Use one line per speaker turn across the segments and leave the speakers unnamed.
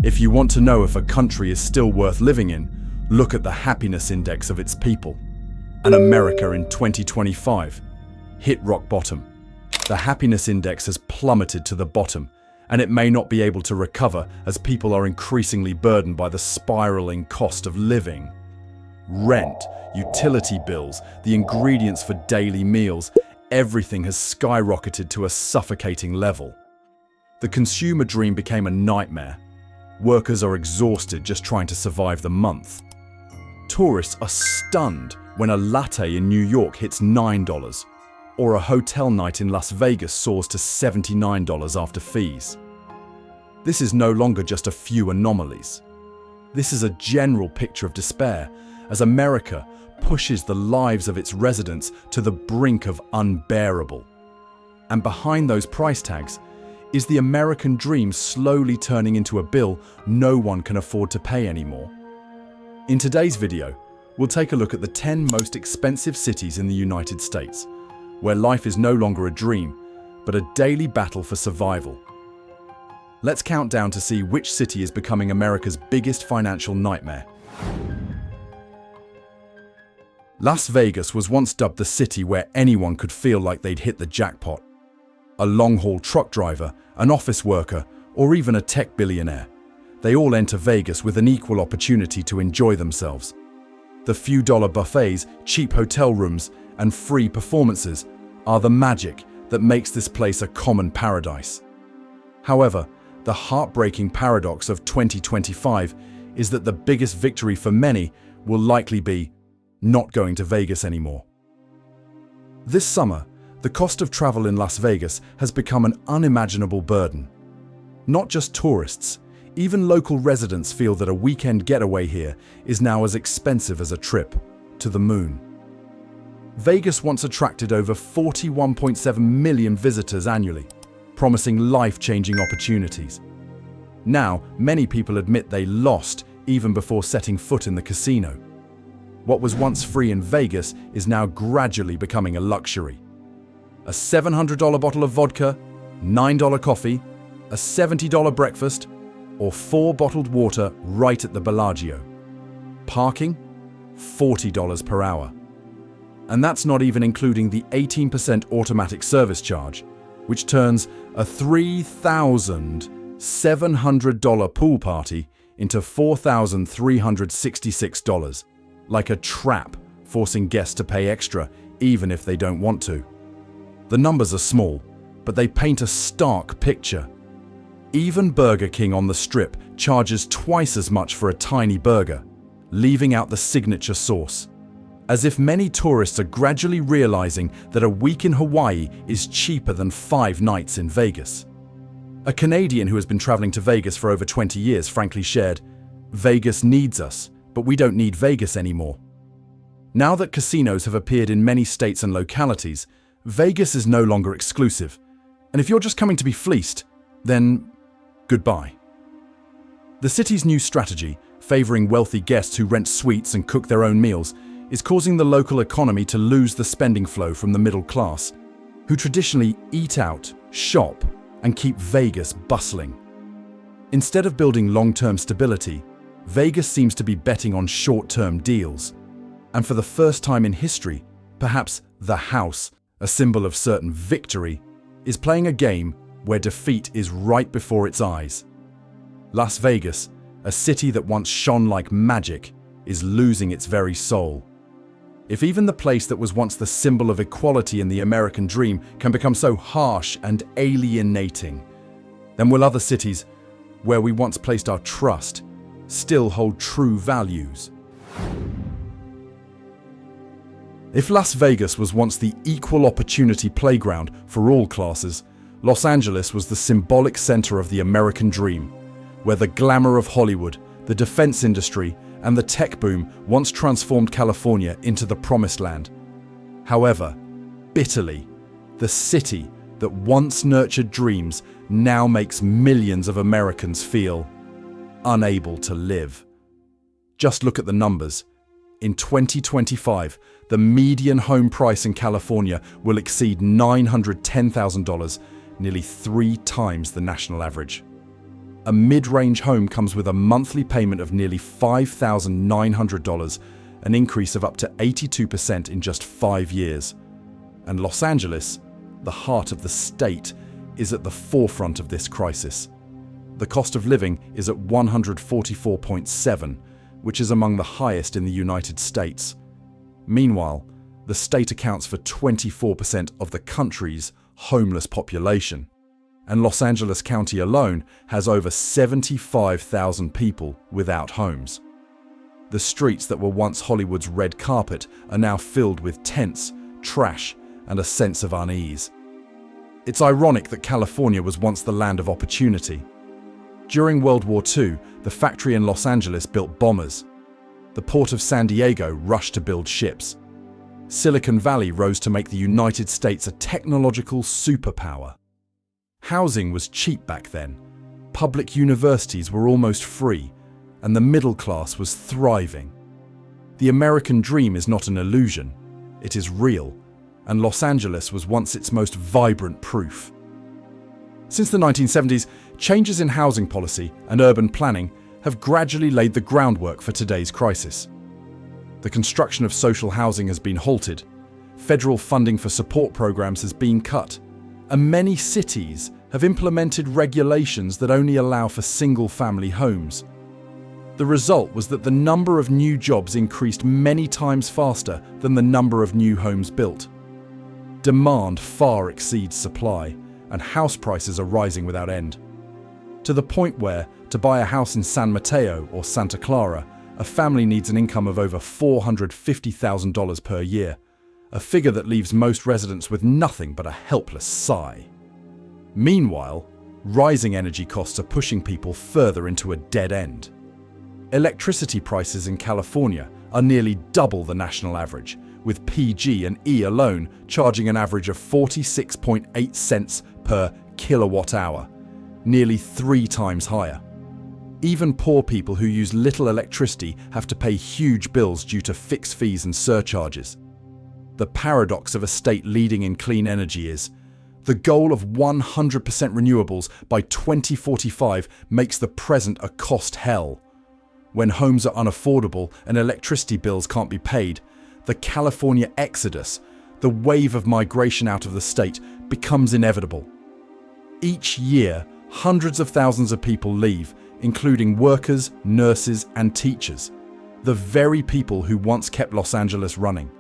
If you want to know if a country is still worth living in, look at the happiness index of its people. And America in 2025 hit rock bottom. The happiness index has plummeted to the bottom, and it may not be able to recover as people are increasingly burdened by the spiraling cost of living. Rent, utility bills, the ingredients for daily meals, everything has skyrocketed to a suffocating level. The consumer dream became a nightmare. Workers are exhausted just trying to survive the month. Tourists are stunned when a latte in New York hits $9, or a hotel night in Las Vegas soars to $79 after fees. This is no longer just a few anomalies. This is a general picture of despair as America pushes the lives of its residents to the brink of unbearable. And behind those price tags is the American dream slowly turning into a bill no one can afford to pay anymore. In today's video, we'll take a look at the 10 most expensive cities in the United States, where life is no longer a dream, but a daily battle for survival. Let's count down to see which city is becoming America's biggest financial nightmare. Las Vegas was once dubbed the city where anyone could feel like they'd hit the jackpot. A long-haul truck driver, an office worker, or even a tech billionaire. They all enter Vegas with an equal opportunity to enjoy themselves. The few dollar buffets, cheap hotel rooms, and free performances are the magic that makes this place a common paradise. However, the heartbreaking paradox of 2025 is that the biggest victory for many will likely be not going to Vegas anymore. This summer, the cost of travel in Las Vegas has become an unimaginable burden. Not just tourists, even local residents feel that a weekend getaway here is now as expensive as a trip to the moon. Vegas once attracted over 41.7 million visitors annually, promising life-changing opportunities. Now, many people admit they lost even before setting foot in the casino. What was once free in Vegas is now gradually becoming a luxury. A $700 bottle of vodka, $9 coffee, a $70 breakfast, or 4 bottled water right at the Bellagio. Parking? $40 per hour. And that's not even including the 18% automatic service charge, which turns a $3,700 pool party into $4,366, like a trap, forcing guests to pay extra even if they don't want to. The numbers are small, but they paint a stark picture. Even Burger King on the Strip charges twice as much for a tiny burger, leaving out the signature sauce. As if many tourists are gradually realizing that a week in Hawaii is cheaper than 5 nights in Vegas. A Canadian who has been traveling to Vegas for over 20 years frankly shared, "Vegas needs us, but we don't need Vegas anymore." Now that casinos have appeared in many states and localities, Vegas is no longer exclusive. And if you're just coming to be fleeced, then goodbye. The city's new strategy, favoring wealthy guests who rent suites and cook their own meals, is causing the local economy to lose the spending flow from the middle class, who traditionally eat out, shop, and keep Vegas bustling. Instead of building long-term stability, Vegas seems to be betting on short-term deals. And for the first time in history, perhaps the house, a symbol of certain victory, is playing a game where defeat is right before its eyes. Las Vegas, a city that once shone like magic, is losing its very soul. If even the place that was once the symbol of equality in the American dream can become so harsh and alienating, then will other cities, where we once placed our trust, still hold true values? If Las Vegas was once the equal opportunity playground for all classes, Los Angeles was the symbolic center of the American dream, where the glamour of Hollywood, the defense industry, and the tech boom once transformed California into the promised land. However, bitterly, the city that once nurtured dreams now makes millions of Americans feel unable to live. Just look at the numbers. In 2025, the median home price in California will exceed $910,000, nearly 3 times the national average. A mid-range home comes with a monthly payment of nearly $5,900, an increase of up to 82% in just 5 years. And Los Angeles, the heart of the state, is at the forefront of this crisis. The cost of living is at 144.7, which is among the highest in the United States. Meanwhile, the state accounts for 24% of the country's homeless population, and Los Angeles County alone has over 75,000 people without homes. The streets that were once Hollywood's red carpet are now filled with tents, trash, and a sense of unease. It's ironic that California was once the land of opportunity. During World War II, the factory in Los Angeles built bombers. The port of San Diego rushed to build ships. Silicon Valley rose to make the United States a technological superpower. Housing was cheap back then. Public universities were almost free, and the middle class was thriving. The American dream is not an illusion. It is real, and Los Angeles was once its most vibrant proof. Since the 1970s, changes in housing policy and urban planning have gradually laid the groundwork for today's crisis. The construction of social housing has been halted, federal funding for support programs has been cut, and many cities have implemented regulations that only allow for single-family homes. The result was that the number of new jobs increased many times faster than the number of new homes built. Demand far exceeds supply, and house prices are rising without end. To the point where, to buy a house in San Mateo or Santa Clara, a family needs an income of over $450,000 per year, a figure that leaves most residents with nothing but a helpless sigh. Meanwhile, rising energy costs are pushing people further into a dead end. Electricity prices in California are nearly double the national average, with PG and E alone charging an average of 46.8 cents per kilowatt hour, nearly 3 times higher. Even poor people who use little electricity have to pay huge bills due to fixed fees and surcharges. The paradox of a state leading in clean energy is, the goal of 100% renewables by 2045 makes the present a cost hell. When homes are unaffordable and electricity bills can't be paid, the California exodus, the wave of migration out of the state, becomes inevitable. Each year, hundreds of thousands of people leave, including workers, nurses, and teachers, the very people who once kept Los Angeles running.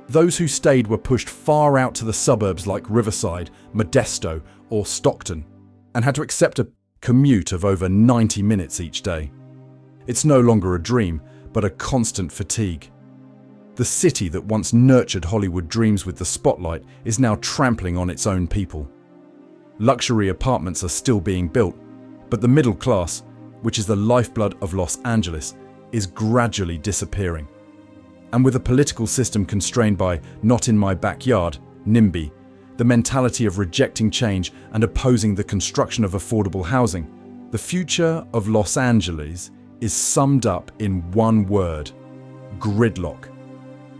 Those who stayed were pushed far out to the suburbs like Riverside, Modesto, or Stockton, and had to accept a commute of over 90 minutes each day. It's no longer a dream, but a constant fatigue. The city that once nurtured Hollywood dreams with the spotlight is now trampling on its own people. Luxury apartments are still being built, but the middle class, which is the lifeblood of Los Angeles, is gradually disappearing. And with a political system constrained by "not in my backyard" NIMBY, the mentality of rejecting change and opposing the construction of affordable housing, the future of Los Angeles is summed up in one word: gridlock.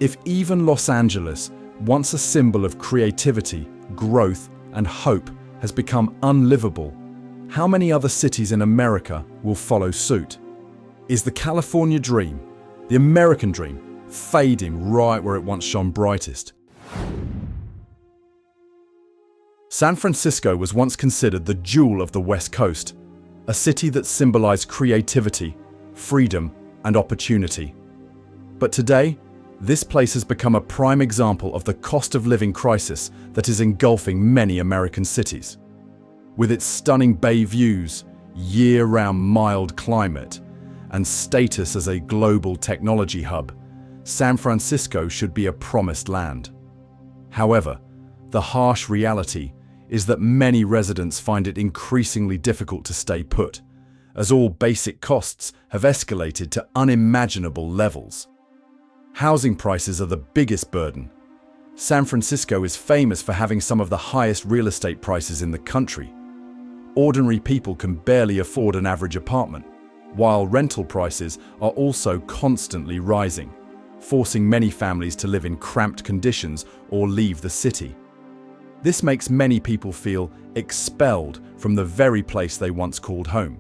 If even Los Angeles, once a symbol of creativity, growth, and hope, has become unlivable, how many other cities in America will follow suit? Is the California dream, the American dream, fading right where it once shone brightest? San Francisco was once considered the jewel of the West Coast, a city that symbolized creativity, freedom, and opportunity. But today, this place has become a prime example of the cost of living crisis that is engulfing many American cities. With its stunning bay views, year-round mild climate, and status as a global technology hub, San Francisco should be a promised land. However, the harsh reality is that many residents find it increasingly difficult to stay put, as all basic costs have escalated to unimaginable levels. Housing prices are the biggest burden. San Francisco is famous for having some of the highest real estate prices in the country. Ordinary people can barely afford an average apartment, while rental prices are also constantly rising, forcing many families to live in cramped conditions or leave the city. This makes many people feel expelled from the very place they once called home.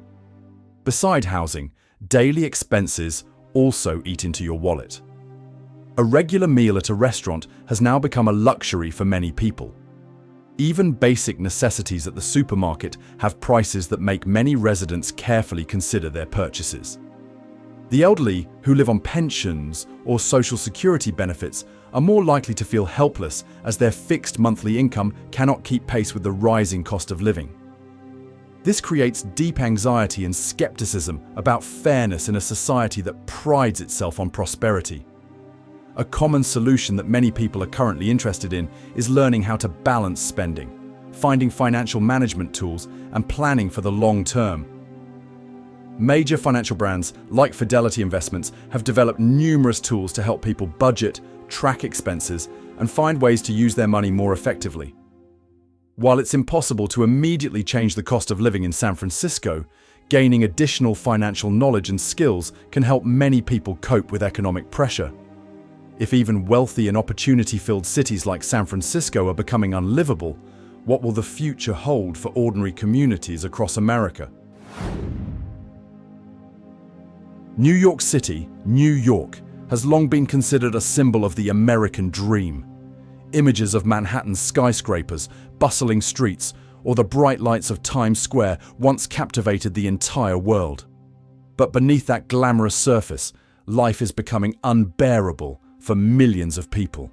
Beside housing, daily expenses also eat into your wallet. A regular meal at a restaurant has now become a luxury for many people. Even basic necessities at the supermarket have prices that make many residents carefully consider their purchases. The elderly who live on pensions or social security benefits are more likely to feel helpless as their fixed monthly income cannot keep pace with the rising cost of living. This creates deep anxiety and skepticism about fairness in a society that prides itself on prosperity. A common solution that many people are currently interested in is learning how to balance spending, finding financial management tools, and planning for the long term. Major financial brands like Fidelity Investments have developed numerous tools to help people budget, track expenses, and find ways to use their money more effectively. While it's impossible to immediately change the cost of living in San Francisco, gaining additional financial knowledge and skills can help many people cope with economic pressure. If even wealthy and opportunity-filled cities like San Francisco are becoming unlivable, what will the future hold for ordinary communities across America? New York City, New York, has long been considered a symbol of the American dream. Images of Manhattan's skyscrapers, bustling streets, or the bright lights of Times Square once captivated the entire world. But beneath that glamorous surface, life is becoming unbearable for millions of people.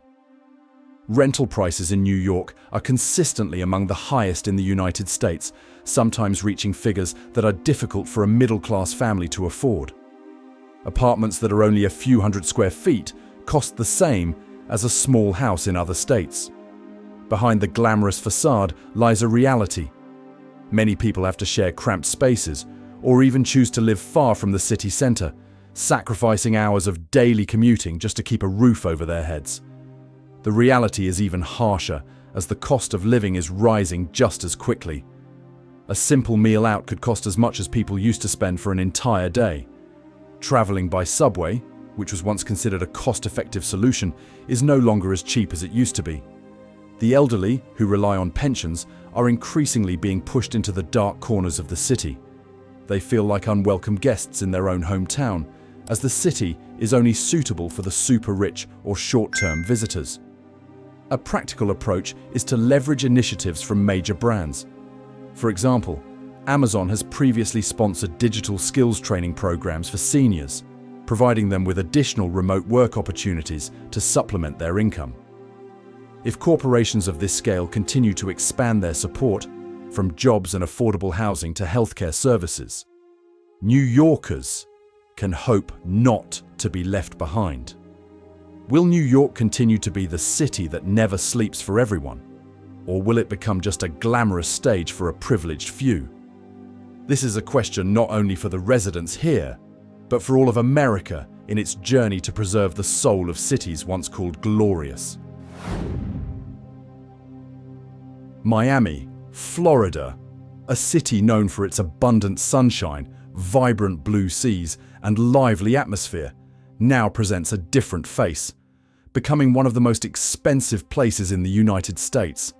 Rental prices in New York are consistently among the highest in the United States, sometimes reaching figures that are difficult for a middle-class family to afford. Apartments that are only a few hundred square feet cost the same as a small house in other states. Behind the glamorous facade lies a reality. Many people have to share cramped spaces, or even choose to live far from the city center, sacrificing hours of daily commuting just to keep a roof over their heads. The reality is even harsher, as the cost of living is rising just as quickly. A simple meal out could cost as much as people used to spend for an entire day. Traveling by subway, which was once considered a cost-effective solution, is no longer as cheap as it used to be. The elderly, who rely on pensions, are increasingly being pushed into the dark corners of the city. They feel like unwelcome guests in their own hometown, as the city is only suitable for the super-rich or short-term visitors. A practical approach is to leverage initiatives from major brands. For example, Amazon has previously sponsored digital skills training programs for seniors, providing them with additional remote work opportunities to supplement their income. If corporations of this scale continue to expand their support, from jobs and affordable housing to healthcare services, New Yorkers can hope not to be left behind. Will New York continue to be the city that never sleeps for everyone? Or will it become just a glamorous stage for a privileged few? This is a question not only for the residents here, but for all of America in its journey to preserve the soul of cities once called glorious. Miami, Florida, a city known for its abundant sunshine, vibrant blue seas, and lively atmosphere, now presents a different face, becoming one of the most expensive places in the United States.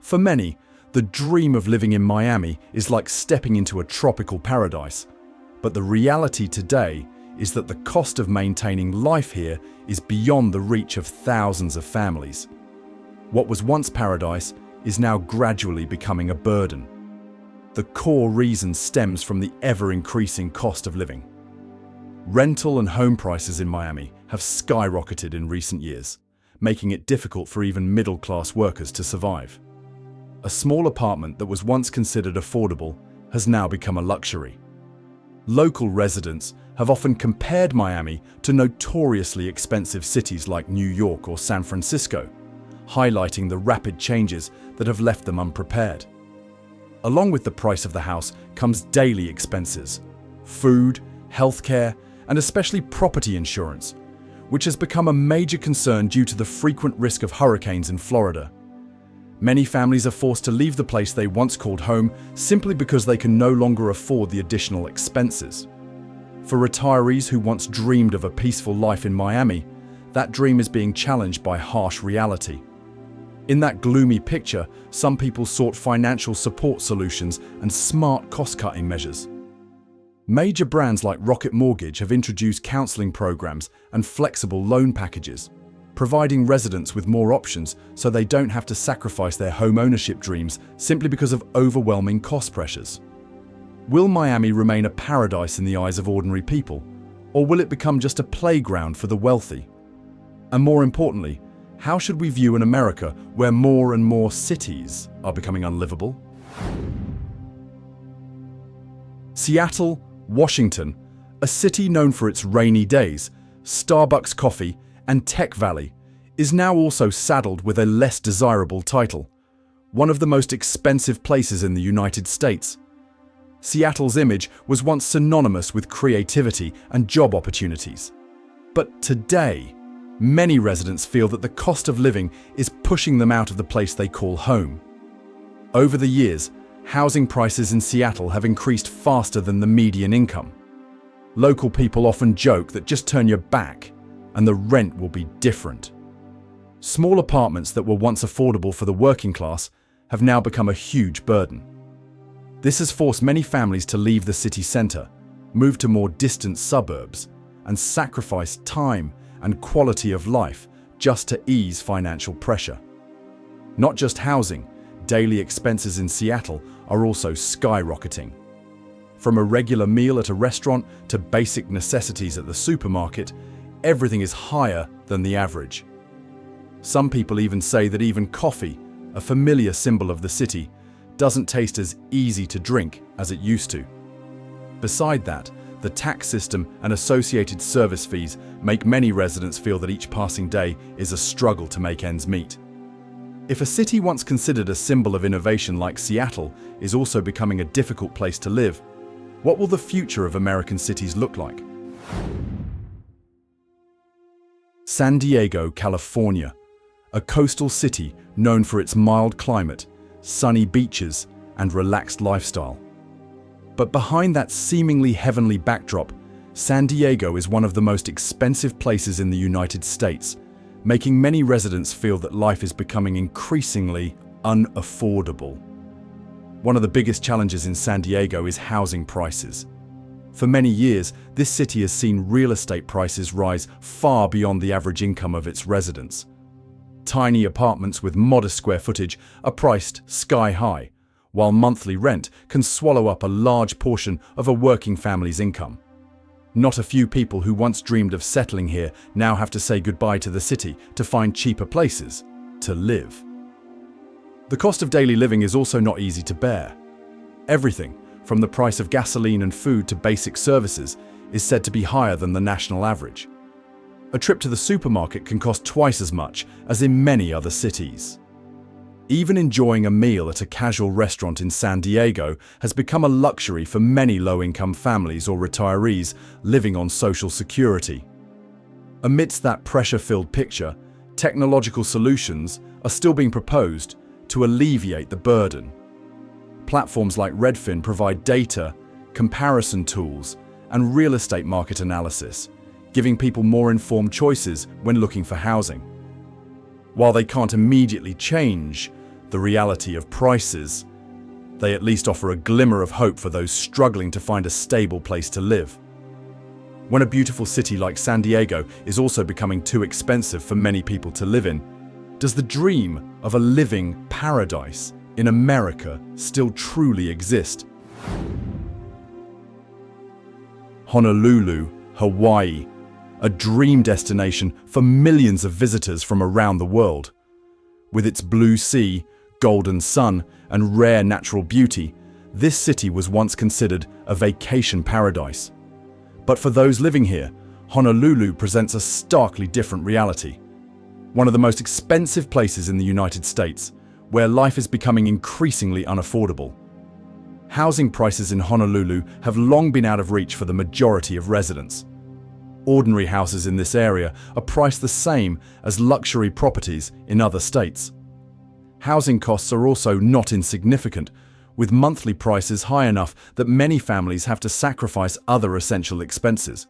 For many, the dream of living in Miami is like stepping into a tropical paradise. But the reality today is that the cost of maintaining life here is beyond the reach of thousands of families. What was once paradise is now gradually becoming a burden. The core reason stems from the ever-increasing cost of living. Rental and home prices in Miami have skyrocketed in recent years, making it difficult for even middle-class workers to survive. A small apartment that was once considered affordable has now become a luxury. Local residents have often compared Miami to notoriously expensive cities like New York or San Francisco, highlighting the rapid changes that have left them unprepared. Along with the price of the house comes daily expenses: food, healthcare, and especially property insurance, which has become a major concern due to the frequent risk of hurricanes in Florida. Many families are forced to leave the place they once called home simply because they can no longer afford the additional expenses. For retirees who once dreamed of a peaceful life in Miami, that dream is being challenged by harsh reality. In that gloomy picture, some people sought financial support solutions and smart cost-cutting measures. Major brands like Rocket Mortgage have introduced counseling programs and flexible loan packages, providing residents with more options so they don't have to sacrifice their home ownership dreams simply because of overwhelming cost pressures. Will Miami remain a paradise in the eyes of ordinary people, or will it become just a playground for the wealthy? And more importantly, how should we view an America where more and more cities are becoming unlivable? Seattle, Washington, a city known for its rainy days, Starbucks coffee, and Tech Valley, is now also saddled with a less desirable title, one of the most expensive places in the United States. Seattle's image was once synonymous with creativity and job opportunities. But today, many residents feel that the cost of living is pushing them out of the place they call home. Over the years, housing prices in Seattle have increased faster than the median income. Local people often joke that just turn your back and the rent will be different. Small apartments that were once affordable for the working class have now become a huge burden. This has forced many families to leave the city centre, move to more distant suburbs, and sacrifice time and quality of life just to ease financial pressure. Not just housing, daily expenses in Seattle are also skyrocketing. From a regular meal at a restaurant to basic necessities at the supermarket, everything is higher than the average. Some people even say that even coffee, a familiar symbol of the city, doesn't taste as easy to drink as it used to. Beside that, the tax system and associated service fees make many residents feel that each passing day is a struggle to make ends meet. If a city once considered a symbol of innovation like Seattle is also becoming a difficult place to live, what will the future of American cities look like? San Diego, California, a coastal city known for its mild climate, sunny beaches, and relaxed lifestyle. But behind that seemingly heavenly backdrop, San Diego is one of the most expensive places in the United States, making many residents feel that life is becoming increasingly unaffordable. One of the biggest challenges in San Diego is housing prices. For many years, this city has seen real estate prices rise far beyond the average income of its residents. Tiny apartments with modest square footage are priced sky high, while monthly rent can swallow up a large portion of a working family's income. Not a few people who once dreamed of settling here now have to say goodbye to the city to find cheaper places to live. The cost of daily living is also not easy to bear. Everything, from the price of gasoline and food to basic services, is said to be higher than the national average. A trip to the supermarket can cost twice as much as in many other cities. Even enjoying a meal at a casual restaurant in San Diego has become a luxury for many low-income families or retirees living on Social Security. Amidst that pressure-filled picture, technological solutions are still being proposed to alleviate the burden. Platforms like Redfin provide data, comparison tools, and real estate market analysis, giving people more informed choices when looking for housing. While they can't immediately change the reality of prices, they at least offer a glimmer of hope for those struggling to find a stable place to live. When a beautiful city like San Diego is also becoming too expensive for many people to live in, does the dream of a living paradise in America still truly exist? Honolulu, Hawaii, a dream destination for millions of visitors from around the world. With its blue sea, golden sun, and rare natural beauty, this city was once considered a vacation paradise. But for those living here, Honolulu presents a starkly different reality. One of the most expensive places in the United States, where life is becoming increasingly unaffordable. Housing prices in Honolulu have long been out of reach for the majority of residents. Ordinary houses in this area are priced the same as luxury properties in other states. Housing costs are also not insignificant, with monthly prices high enough that many families have to sacrifice other essential expenses.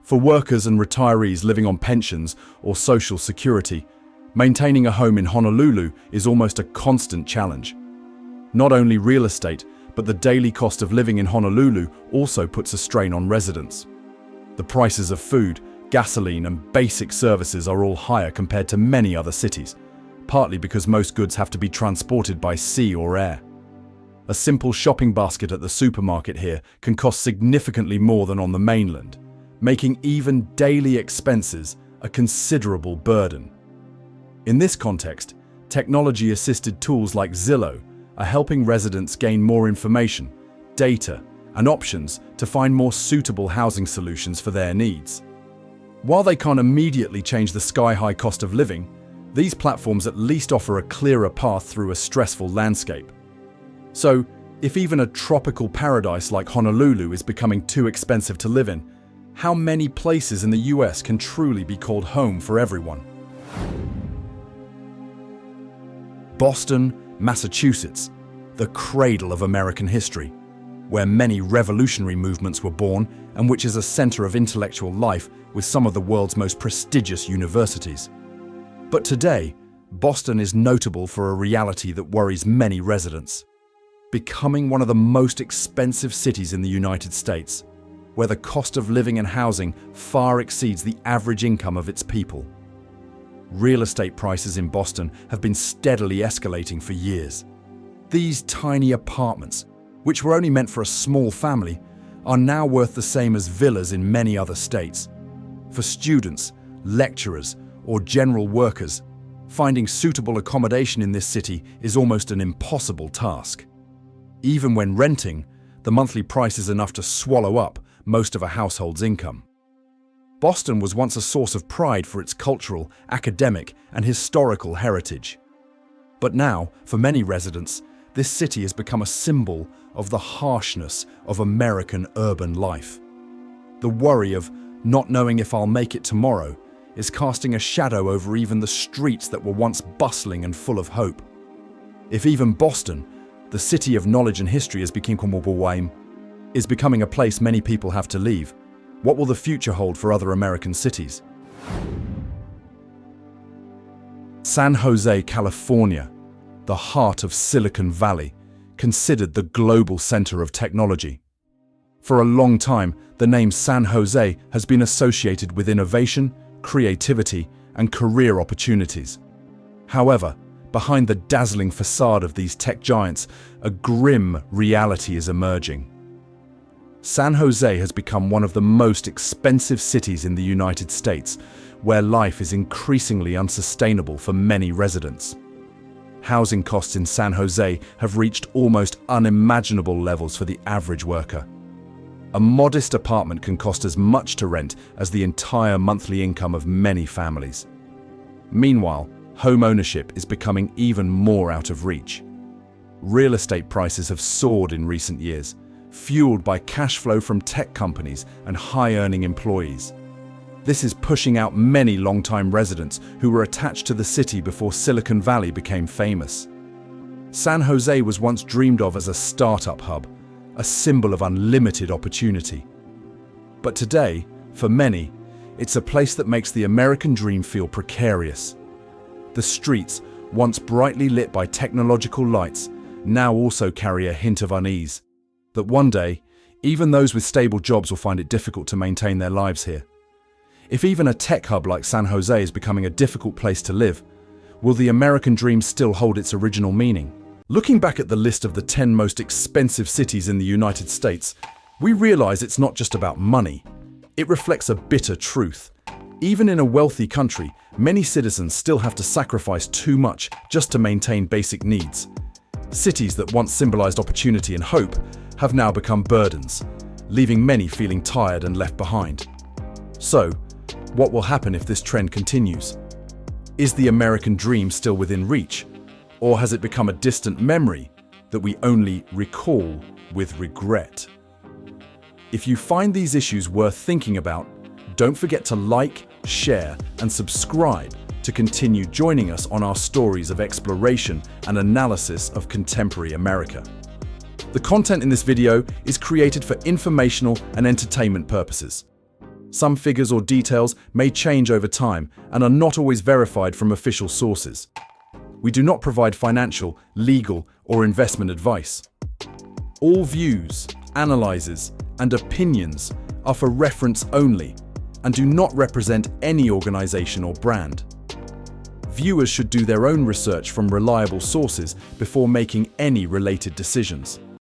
For workers and retirees living on pensions or Social Security, Maintaining a home in Honolulu is almost a constant challenge. Not only real estate, but the daily cost of living in Honolulu also puts a strain on residents. The prices of food, gasoline, and basic services are all higher compared to many other cities, partly because most goods have to be transported by sea or air. A simple shopping basket at the supermarket here can cost significantly more than on the mainland, making even daily expenses a considerable burden. In this context, technology-assisted tools like Zillow are helping residents gain more information, data, and options to find more suitable housing solutions for their needs. While they can't immediately change the sky-high cost of living, these platforms at least offer a clearer path through a stressful landscape. So, if even a tropical paradise like Honolulu is becoming too expensive to live in, how many places in the US can truly be called home for everyone? Boston, Massachusetts, the cradle of American history, where many revolutionary movements were born and which is a center of intellectual life with some of the world's most prestigious universities. But today, Boston is notable for a reality that worries many residents: becoming one of the most expensive cities in the United States, where the cost of living and housing far exceeds the average income of its people. Real estate prices in Boston have been steadily escalating for years. These tiny apartments, which were only meant for a small family, are now worth the same as villas in many other states. For students, lecturers, or general workers, finding suitable accommodation in this city is almost an impossible task. Even when renting, the monthly price is enough to swallow up most of a household's income. Boston was once a source of pride for its cultural, academic, and historical heritage. But now, for many residents, this city has become a symbol of the harshness of American urban life. The worry of not knowing if I'll make it tomorrow is casting a shadow over even the streets that were once bustling and full of hope. If even Boston, the city of knowledge and history, is becoming a place many people have to leave, what will the future hold for other American cities? San Jose, California, the heart of Silicon Valley, considered the global center of technology. For a long time, the name San Jose has been associated with innovation, creativity, and career opportunities. However, behind the dazzling facade of these tech giants, a grim reality is emerging. San Jose has become one of the most expensive cities in the United States, where life is increasingly unsustainable for many residents. Housing costs in San Jose have reached almost unimaginable levels for the average worker. A modest apartment can cost as much to rent as the entire monthly income of many families. Meanwhile, home ownership is becoming even more out of reach. Real estate prices have soared in recent years, fueled by cash flow from tech companies and high-earning employees. This is pushing out many long-time residents who were attached to the city before Silicon Valley became famous. San Jose was once dreamed of as a startup hub, a symbol of unlimited opportunity. But today, for many, it's a place that makes the American dream feel precarious. The streets, once brightly lit by technological lights, now also carry a hint of unease. That one day, even those with stable jobs will find it difficult to maintain their lives here. If even a tech hub like San Jose is becoming a difficult place to live, will the American dream still hold its original meaning? Looking back at the list of the 10 most expensive cities in the United States, we realize it's not just about money. It reflects a bitter truth. Even in a wealthy country, many citizens still have to sacrifice too much just to maintain basic needs. Cities that once symbolized opportunity and hope have now become burdens, leaving many feeling tired and left behind. So, what will happen if this trend continues? Is the American dream still within reach, or has it become a distant memory that we only recall with regret? If you find these issues worth thinking about, don't forget to like, share, and subscribe to continue joining us on our stories of exploration and analysis of contemporary America. The content in this video is created for informational and entertainment purposes. Some figures or details may change over time and are not always verified from official sources. We do not provide financial, legal, or investment advice. All views, analyses, and opinions are for reference only and do not represent any organization or brand. Viewers should do their own research from reliable sources before making any related decisions.